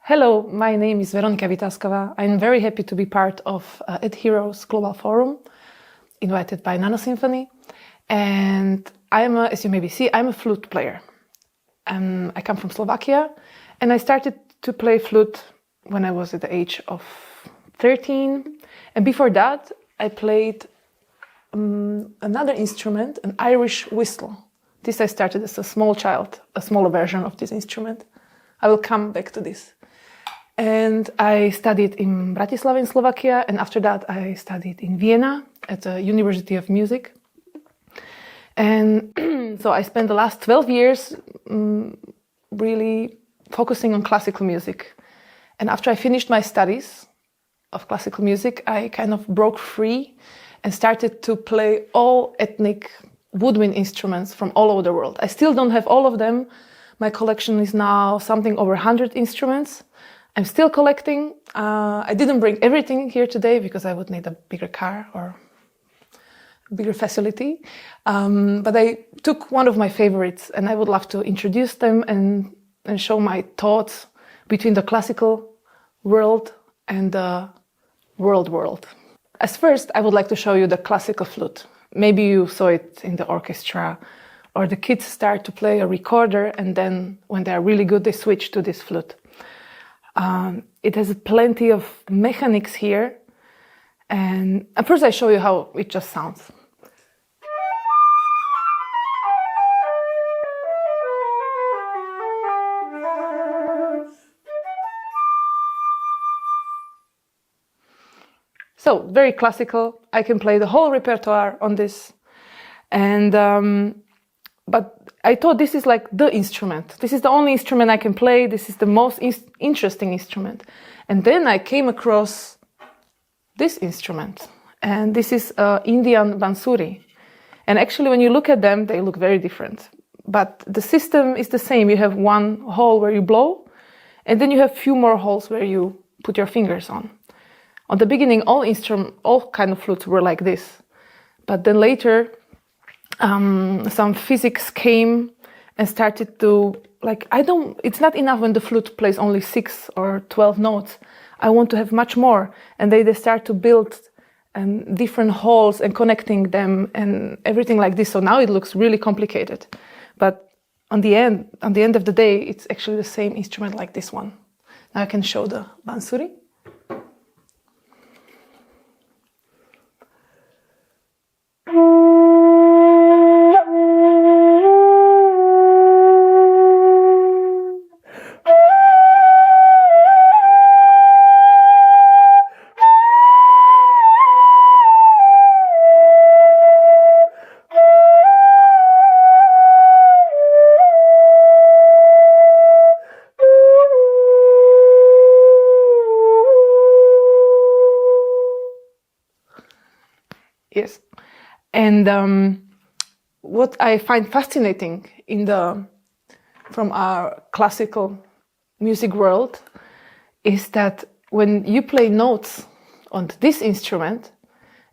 Hello, my name is Veronika Vitázková. I'm very happy to be part of EdHeroes Global Forum, invited by Nano Symphony. And as you maybe see, I'm a flute player. I come from Slovakia, and I started to play flute when I was at the age of 13. And before that, I played another instrument, an Irish whistle. This I started as a small child, a smaller version of this instrument. I will come back to this. And I studied in Bratislava in Slovakia, and after that I studied in Vienna at the University of Music. And so I spent the last 12 years really focusing on classical music. And after I finished my studies of classical music, I kind of broke free and started to play all ethnic woodwind instruments from all over the world. I still don't have all of them. My collection is now something over 100 instruments. I'm still collecting. I didn't bring everything here today because I would need a bigger car or a bigger facility. But I took one of my favorites, and I would love to introduce them and show my thoughts between the classical world and the world. As first, I would like to show you the classical flute. Maybe you saw it in the orchestra, or the kids start to play a recorder, and then when they are really good, they switch to this flute. It has plenty of mechanics here, and at first I show you how it just sounds. So, very classical. I can play the whole repertoire on this, and but I thought this is like the instrument. This is the only instrument I can play. This is the most interesting instrument. And then I came across this instrument. And this is Indian bansuri. And actually, when you look at them, they look very different. But the system is the same. You have one hole where you blow, and then you have few more holes where you put your fingers on. On the beginning, all kind of flutes were like this. But then later, some physics came and started to, it's not enough when the flute plays only 6 or 12 notes. I want to have much more. And they start to build different holes and connecting them and everything like this. So now it looks really complicated. But on the end of the day, it's actually the same instrument like this one. Now I can show the bansuri. Yes, and what I find fascinating from our classical music world is that when you play notes on this instrument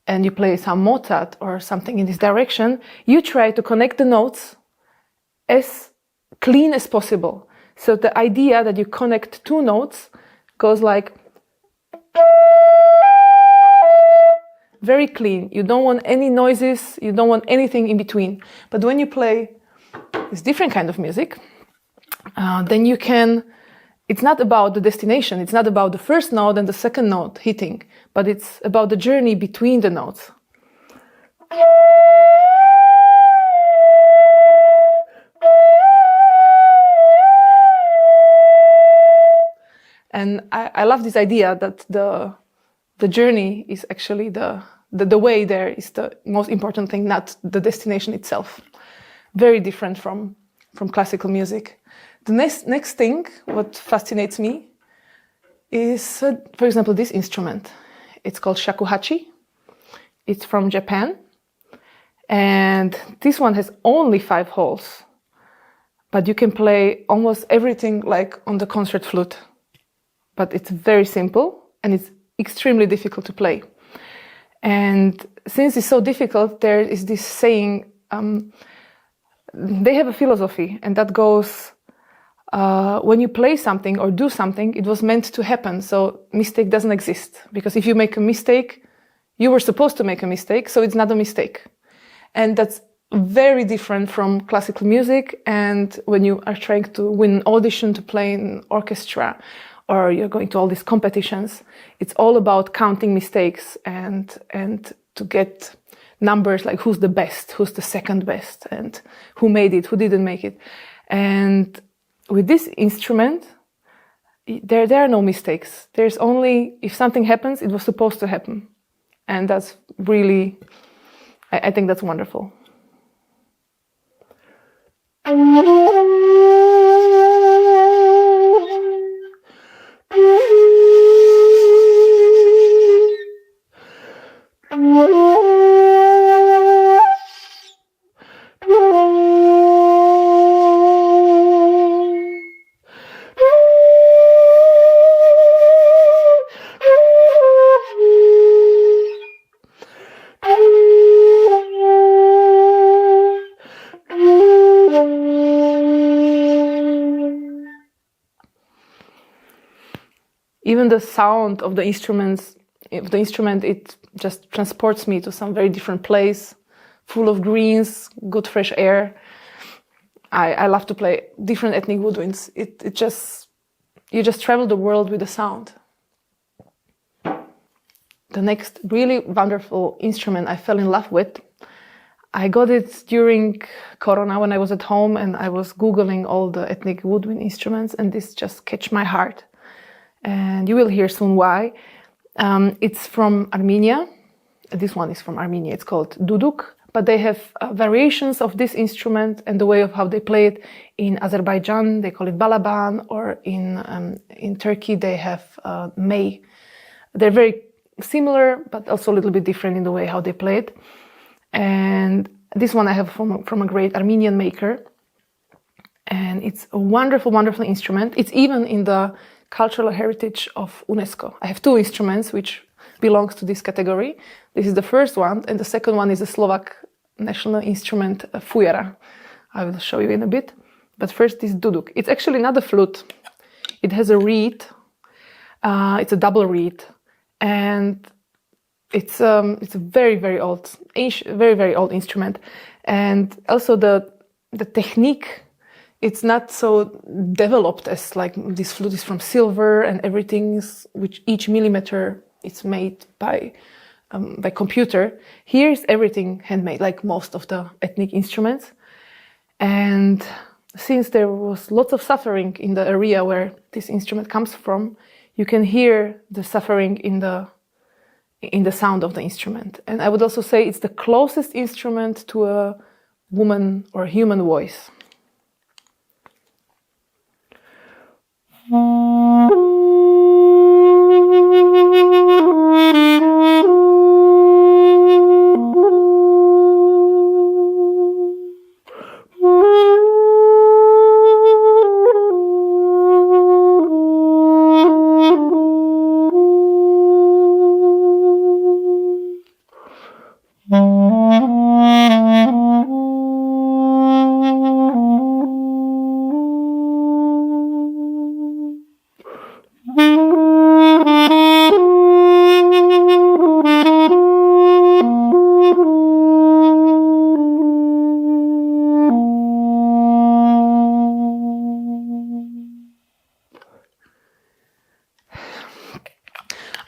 and you play some Mozart or something in this direction, you try to connect the notes as clean as possible. So the idea that you connect 2 notes goes like very clean. You don't want any noises, you don't want anything in between. But when you play this different kind of music, then you can, it's not about the destination, it's not about the first note and the second note hitting, but it's about the journey between the notes. And I love this idea that the journey is actually the way there is the most important thing, not the destination itself. Very different from classical music. The next thing, what fascinates me, is, for example, this instrument. It's called shakuhachi. It's from Japan. And this one has only 5 holes. But you can play almost everything like on the concert flute. But it's very simple, and it's extremely difficult to play. And since it's so difficult, there is this saying, they have a philosophy, and that goes, when you play something or do something, it was meant to happen. So mistake doesn't exist, because if you make a mistake, you were supposed to make a mistake, so it's not a mistake. And that's very different from classical music. And when you are trying to win an audition to play in orchestra, or you're going to all these competitions, it's all about counting mistakes and to get numbers like who's the best, who's the second best, and who made it, who didn't make it. And with this instrument, there are no mistakes. There's only, if something happens, it was supposed to happen. And that's really, I think that's wonderful. Even the sound of the instrument, it just transports me to some very different place, full of greens, good fresh air. I love to play different ethnic woodwinds. You just travel the world with the sound. The next really wonderful instrument I fell in love with, I got it during Corona when I was at home and I was Googling all the ethnic woodwind instruments, and this just catch my heart. And you will hear soon why. It's from Armenia. This one is from Armenia. It's called duduk, but they have variations of this instrument and the way of how they play it. In Azerbaijan, they call it balaban, or in Turkey, they have mey. They're very similar, but also a little bit different in the way how they play it. And this one I have from a great Armenian maker. And it's a wonderful, wonderful instrument. It's even in the cultural heritage of UNESCO. I have two instruments which belongs to this category. This is the first one, and the second one is the Slovak national instrument, fujara. I will show you in a bit. But first, this duduk. It's actually not a flute. It has a reed. It's a double reed, and it's a very, very old, very, very old instrument. And also the technique, it's not so developed as like this flute is from silver and everything is, which each millimeter is made by computer. Here is everything handmade, like most of the ethnic instruments. And since there was lots of suffering in the area where this instrument comes from, you can hear the suffering in the sound of the instrument. And I would also say it's the closest instrument to a woman or human voice.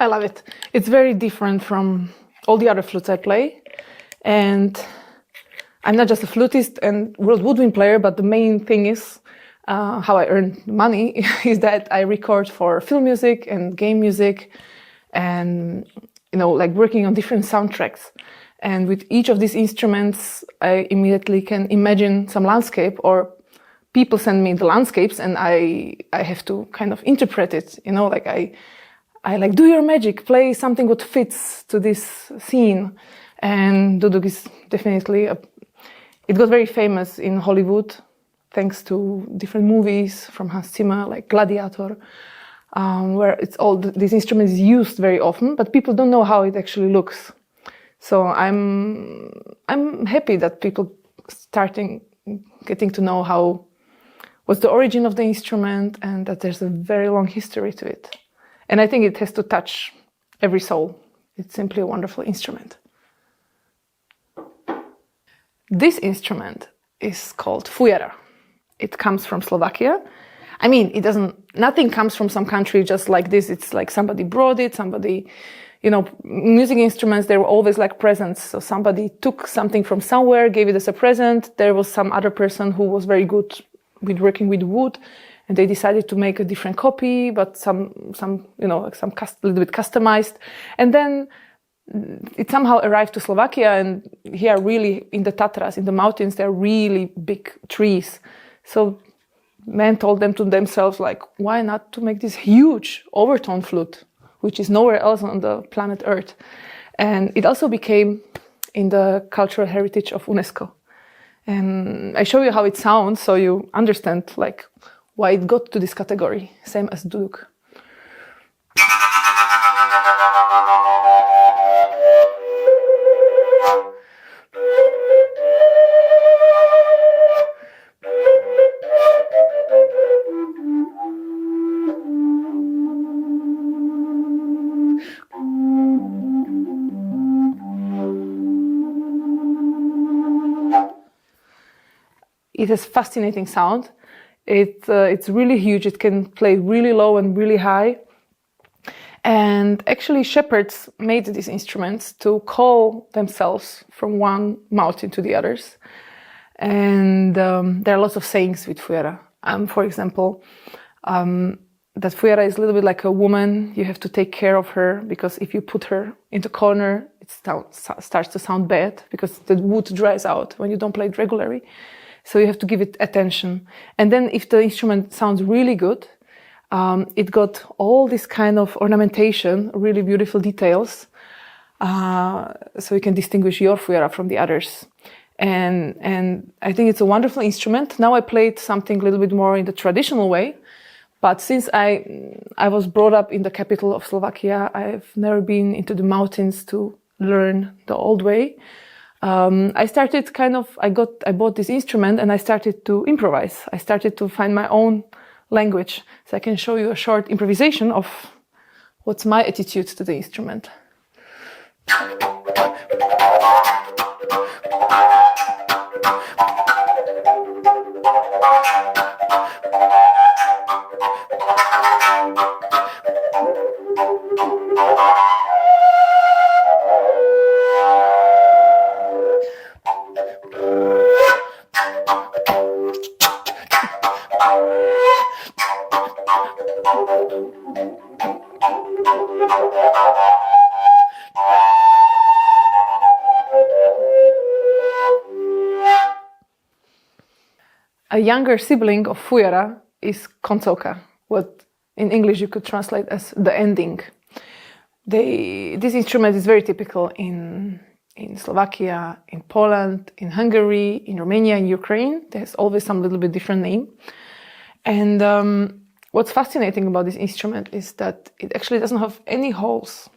I love it. It's very different from all the other flutes I play. And I'm not just a flutist and world woodwind player, but the main thing is how I earn money is that I record for film music and game music and, like working on different soundtracks. And with each of these instruments, I immediately can imagine some landscape, or people send me the landscapes and I have to kind of interpret it, like I like, do your magic, play something what fits to this scene. And duduk is definitely, it got very famous in Hollywood, thanks to different movies from Hans Zimmer, like Gladiator, where it's all, this instrument is used very often, but people don't know how it actually looks. So I'm happy that people getting to know what's the origin of the instrument, and that there's a very long history to it. And I think it has to touch every soul. It's simply a wonderful instrument. This instrument is called fujara. It comes from Slovakia. I mean, nothing comes from some country just like this. It's like somebody brought it, music instruments, they were always like presents. So somebody took something from somewhere, gave it as a present. There was some other person who was very good with working with wood, and they decided to make a different copy, but a little bit customized. And then it somehow arrived to Slovakia, and here really in the Tatras, in the mountains, there are really big trees. So men told them to themselves, like, why not to make this huge overtone flute, which is nowhere else on the planet Earth. And it also became in the cultural heritage of UNESCO. And I show you how it sounds so you understand like why it got to this category, same as duduk. It has fascinating sound. It's really huge. It can play really low and really high. And actually shepherds made these instruments to call themselves from one mountain to the others. And there are lots of sayings with fujara. For example, that fujara is a little bit like a woman. You have to take care of her, because if you put her in the corner, it starts to sound bad because the wood dries out when you don't play it regularly. So you have to give it attention. And then if the instrument sounds really good, it got all this kind of ornamentation, really beautiful details, so you can distinguish your fujara from the others. And I think it's a wonderful instrument. Now I played something a little bit more in the traditional way, but since I was brought up in the capital of Slovakia, I've never been into the mountains to learn the old way. I bought this instrument and I started to improvise. I started to find my own language. So I can show you a short improvisation of what's my attitude to the instrument. A younger sibling of fujara is koncovka, what in English you could translate as the ending. This instrument is very typical in Slovakia, in Poland, in Hungary, in Romania, in Ukraine. There's always some little bit different name. And what's fascinating about this instrument is that it actually doesn't have any holes,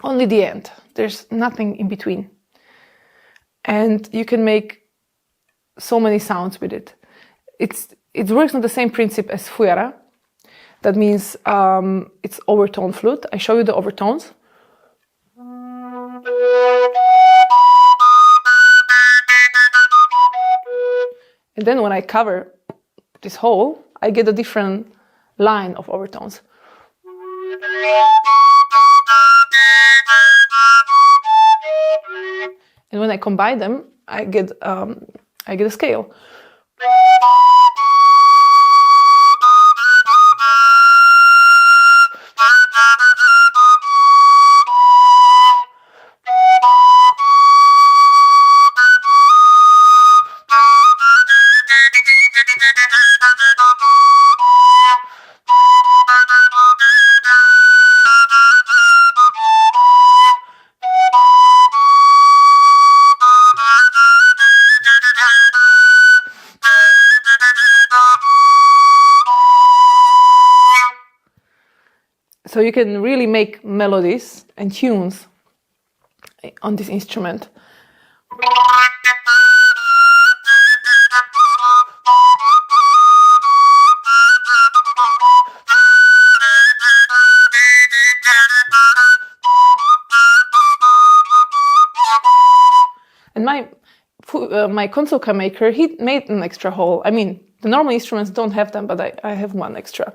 only the end. There's nothing in between. And you can make so many sounds with it. It works on the same principle as fujara. That means it's overtone flute. I show you the overtones. And then when I cover this hole, I get a different line of overtones. And when I combine them, I get a scale. So you can really make melodies and tunes on this instrument. And my konsolka maker, he made an extra hole. I mean, the normal instruments don't have them, but I have one extra.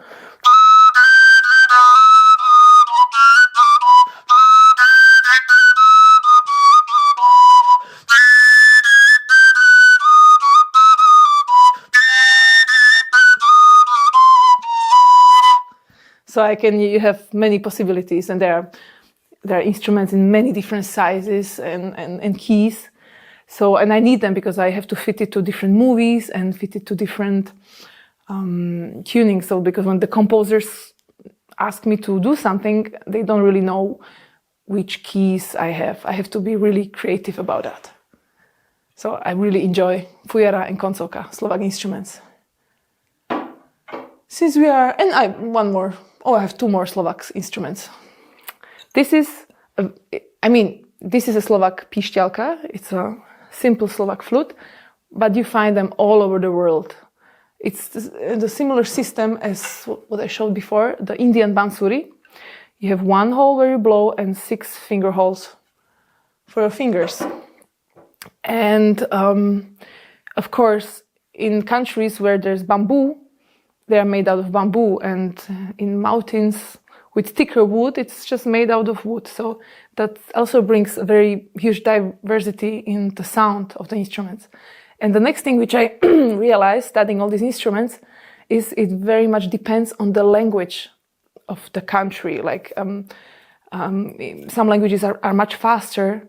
So you have many possibilities, and there are instruments in many different sizes and keys. So, and I need them because I have to fit it to different movies and fit it to different tunings. So, because when the composers ask me to do something, they don't really know which keys I have. I have to be really creative about that. So I really enjoy fujara and konsolka, Slovak instruments. Since we are, and I have two more Slovak instruments. This is a Slovak pišťalka. It's a simple Slovak flute, but you find them all over the world. It's the similar system as what I showed before, the Indian bansuri. You have one hole where you blow and 6 finger holes for your fingers. And of course, in countries where there's bamboo, they are made out of bamboo, and in mountains with thicker wood, it's just made out of wood. So that also brings a very huge diversity in the sound of the instruments. And the next thing which I realized studying all these instruments is it very much depends on the language of the country. Like some languages are much faster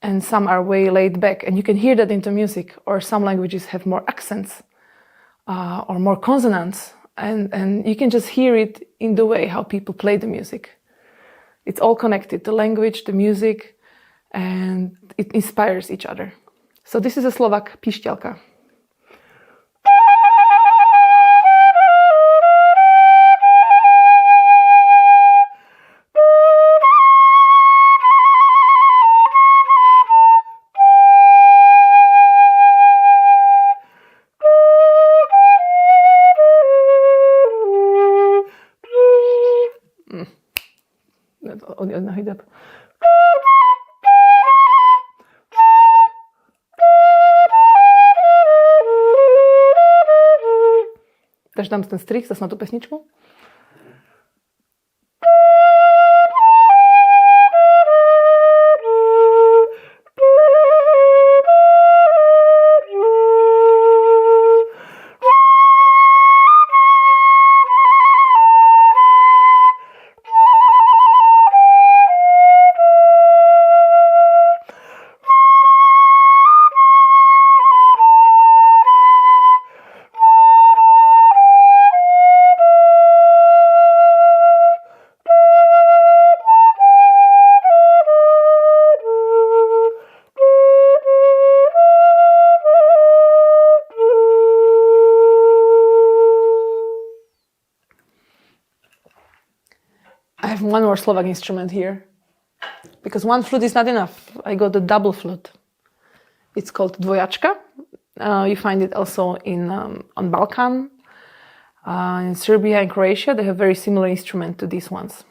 and some are way laid back, and you can hear that in the music. Or some languages have more accents or more consonants. And you can just hear it in the way how people play the music. It's all connected, the language, the music, and it inspires each other. So this is a Slovak pišťalka. Takže dám ten strich zase na tú pesničku. I have one more Slovak instrument here, because one flute is not enough. I got a double flute. It's called dvojačka. You find it also on Balkan, in Serbia and Croatia. They have very similar instrument to these ones.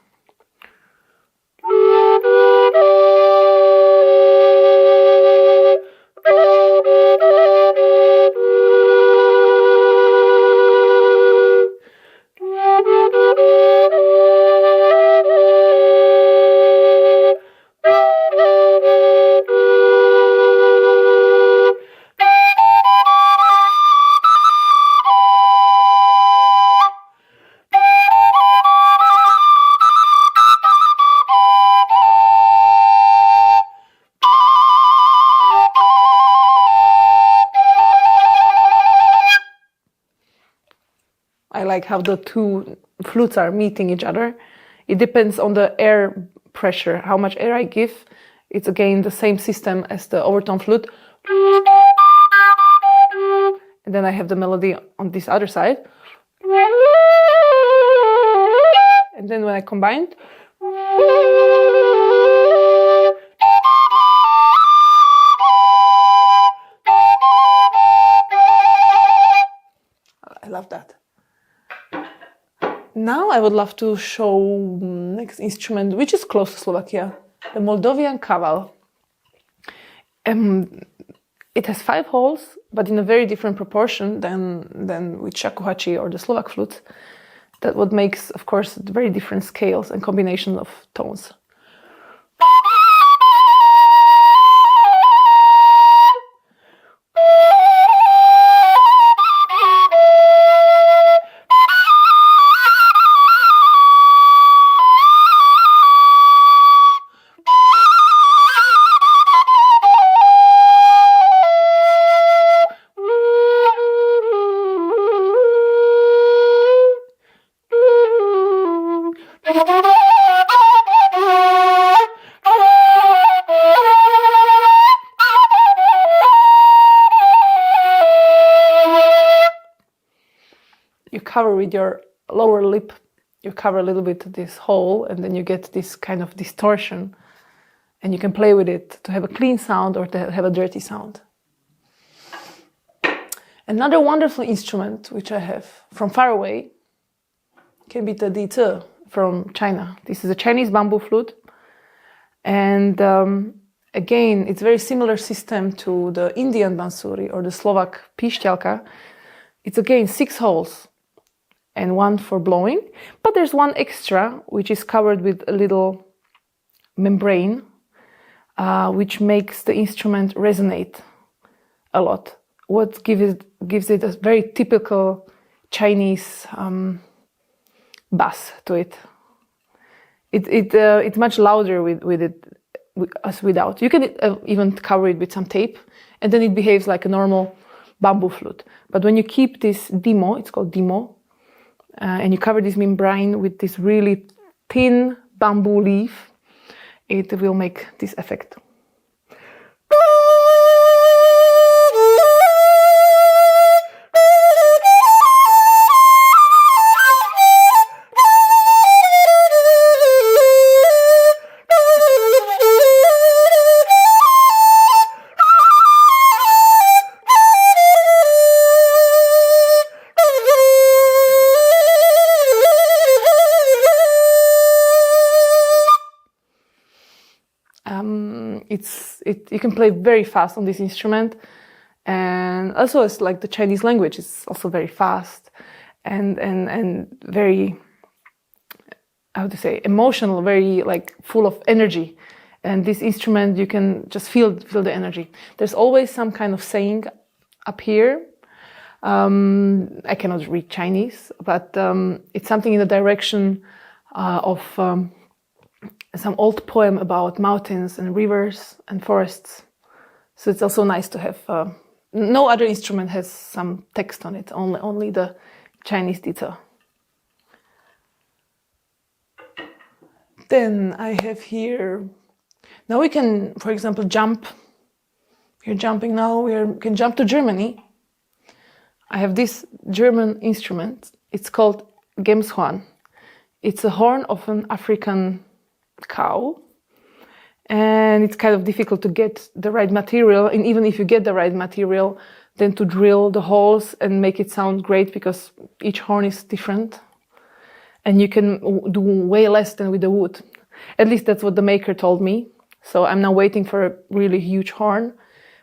I like how the two flutes are meeting each other. It depends on the air pressure, how much air I give. It's again the same system as the overtone flute. And then I have the melody on this other side. And then when I combine it, I love that. Now I would love to show next instrument, which is close to Slovakia, the Moldovan kaval. it has 5 holes, but in a very different proportion than with shakuhachi or the Slovak flute. That what makes, of course, very different scales and combination of tones. You cover with your lower lip, you cover a little bit this hole, and then you get this kind of distortion, and you can play with it to have a clean sound or to have a dirty sound. Another wonderful instrument which I have from far away can be the Dite from China. This is a Chinese bamboo flute, and again, it's very similar system to the Indian bansuri or the Slovak pišťalka. It's again 6 holes and 1 for blowing, but there's 1 extra which is covered with a little membrane which makes the instrument resonate a lot. What gives it a very typical Chinese bass to it. It's much louder with it as without. You can even cover it with some tape, and then it behaves like a normal bamboo flute. But when you keep this dimo, it's called dimo, and you cover this membrane with this really thin bamboo leaf, it will make this effect. You can play very fast on this instrument, and also it's like the Chinese language is also very fast and very, how to say, emotional, very like full of energy. And this instrument, you can just feel the energy. There's always some kind of saying up here. I cannot read Chinese, but it's something in the direction of some old poem about mountains and rivers and forests. So it's also nice to have, no other instrument has some text on it, only the Chinese Dite. Then I have here, now we can, for example, jump. We're jumping now, we can jump to Germany. I have this German instrument, it's called Gemshorn. It's a horn of an African cow, and it's kind of difficult to get the right material, and even if you get the right material, then to drill the holes and make it sound great, because each horn is different and you can do way less than with the wood. At least that's what the maker told me. So I'm now waiting for a really huge horn,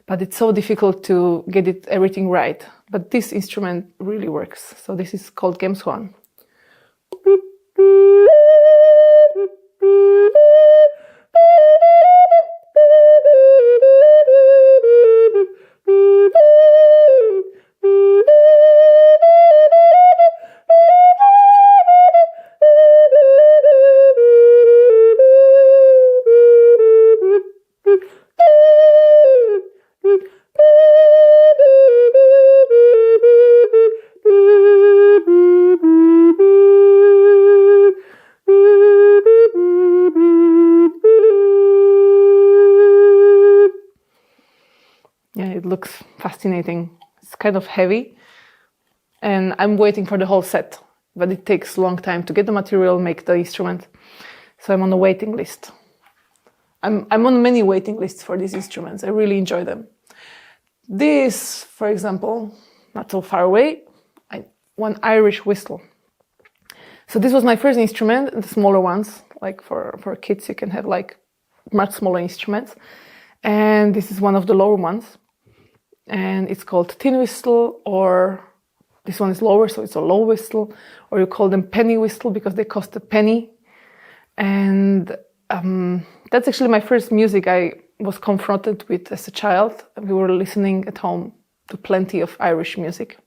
but it's so difficult to get everything right. But this instrument really works. So this is called Gemshorn. It looks fascinating. It's kind of heavy, and I'm waiting for the whole set, but it takes a long time to get the material, make the instrument. So I'm on a waiting list. I'm on many waiting lists for these instruments. I really enjoy them. This, for example, not so far away, one Irish whistle. So this was my first instrument, the smaller ones, like for kids, you can have like much smaller instruments. And this is one of the lower ones. and it's called tin whistle, or this one is lower, so it's a low whistle, or you call them penny whistle because they cost a penny. And that's actually my first music I was confronted with as a child. We were listening at home to plenty of Irish music.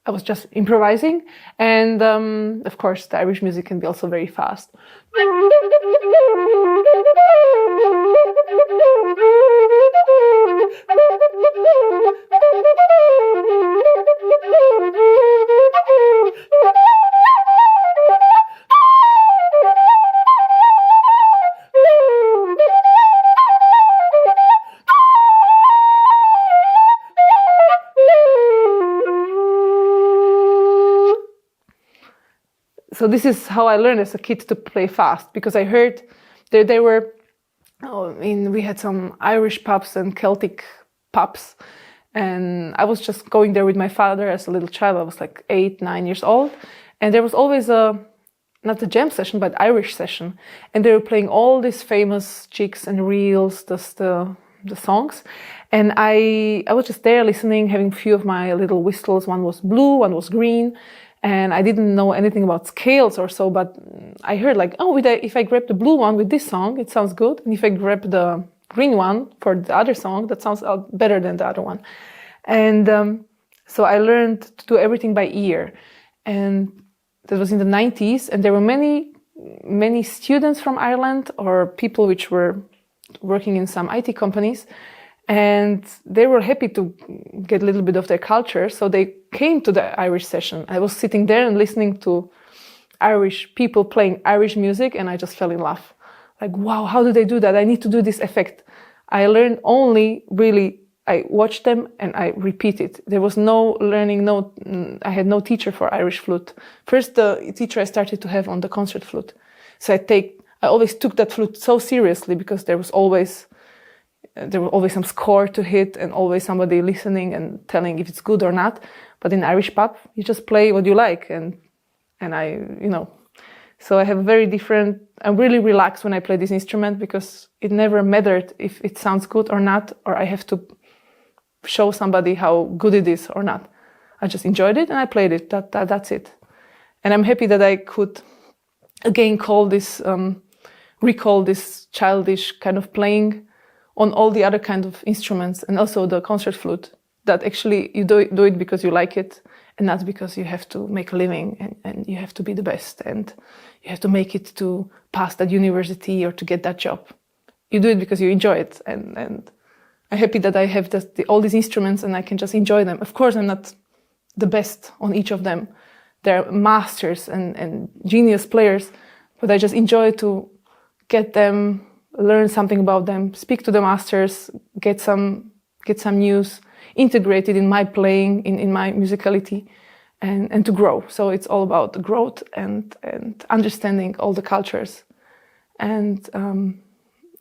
I was just improvising, and of course the Irish music can be also very fast. So this is how I learned as a kid to play fast, because I heard they were, we had some Irish pubs and Celtic pubs, and I was just going there with my father as a little child. I was like 8, 9 years old, and there was always not a jam session, but Irish session, and they were playing all these famous jigs and reels, the songs, and I was just there listening, having a few of my little whistles. One was blue, one was green. And I didn't know anything about scales or so, but I heard like, if I grab the blue one with this song, it sounds good. And if I grab the green one for the other song, that sounds better than the other one. And so I learned to do everything by ear. And that was in the 90s. And there were many students from Ireland, or people which were working in some IT companies. And they were happy to get a little bit of their culture, so they came to the Irish session. I was sitting there and listening to Irish people playing Irish music, and I just fell in love. Like, wow, how do they do that? I need to do this effect. I learned I watched them and I repeat it. There was no learning, I had no teacher for Irish flute. First, the teacher I started to have on the concert flute. So I always took that flute so seriously, because there was always some score to hit, and always somebody listening and telling if it's good or not. But in Irish pub, you just play what you like, and so I have I'm really relaxed when I play this instrument, because it never mattered if it sounds good or not, or I have to show somebody how good it is or not. I just enjoyed it and I played it. That's it. And I'm happy that I could again recall this childish kind of playing on all the other kind of instruments, and also the concert flute, that actually you do it because you like it, and not because you have to make a living and you have to be the best and you have to make it to pass that university or to get that job. You do it because you enjoy it, and I'm happy that I have all these instruments and I can just enjoy them. Of course, I'm not the best on each of them. They're masters and genius players, but I just enjoy to get them, learn something about them, speak to the masters, get some news, integrate it in my playing, in my musicality, and to grow. So it's all about growth and understanding all the cultures. And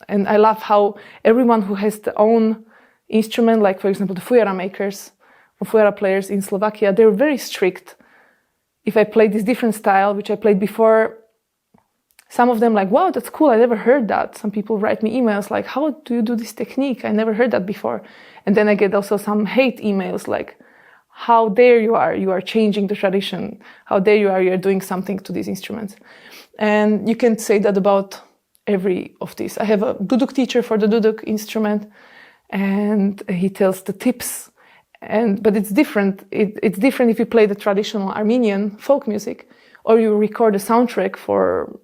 I love how everyone who has their own instrument, like for example the fujara makers or fujara players in Slovakia, they're very strict. If I play this different style, which I played before, some of them like, wow, that's cool, I never heard that. Some people write me emails like, how do you do this technique? I never heard that before. And then I get also some hate emails like, how dare you are changing the tradition. How dare you are doing something to these instruments. And you can say that about every of these. I have a duduk teacher for the duduk instrument, and he tells the tips. But it's different. It's different if you play the traditional Armenian folk music, or you record a soundtrack for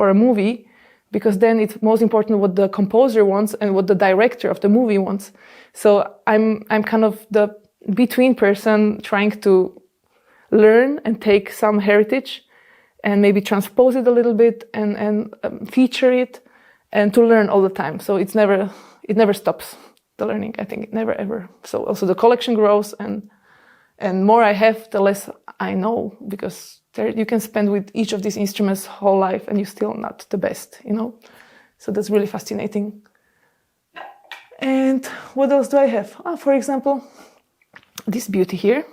a movie, because then it's most important what the composer wants and what the director of the movie wants. So I'm kind of the between person trying to learn and take some heritage and maybe transpose it a little bit and feature it and to learn all the time. So it never stops, the learning. I think it never ever. So also the collection grows and more I have, the less I know, because you can spend with each of these instruments whole life and you're still not the best, you know. So that's really fascinating. And what else do I have? For example, this beauty here,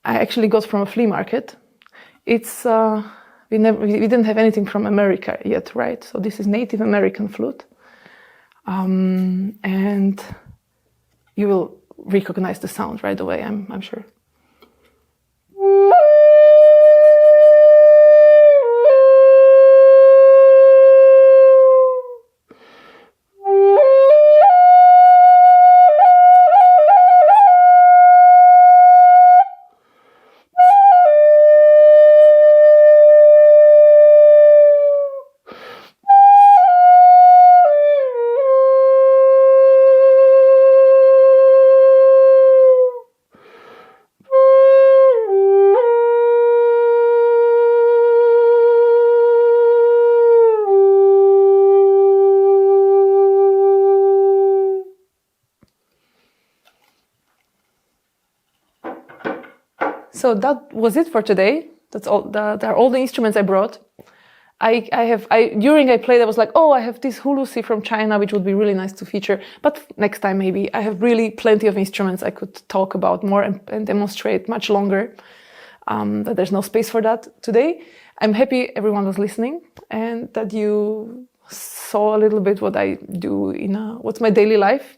I actually got from a flea market. It's we didn't have anything from America yet, right? So this is Native American flute, and you will recognize the sound right away, I'm sure. So that was it for today. That's all. That are all the instruments I brought. During I played, I was like, oh, I have this hulusi from China, which would be really nice to feature. But next time maybe. I have really plenty of instruments I could talk about more and demonstrate much longer. That there's no space for that today. I'm happy everyone was listening and that you saw a little bit what I do what's my daily life.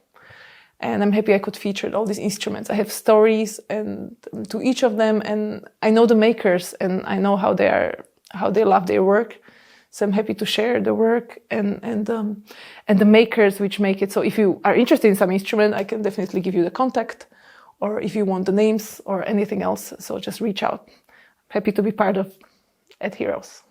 And I'm happy I could feature all these instruments. I have stories and to each of them, and I know the makers and I know how they love their work. So I'm happy to share the work and the makers which make it. So if you are interested in some instrument, I can definitely give you the contact, or if you want the names or anything else, so just reach out. Happy to be part of EdHeroes.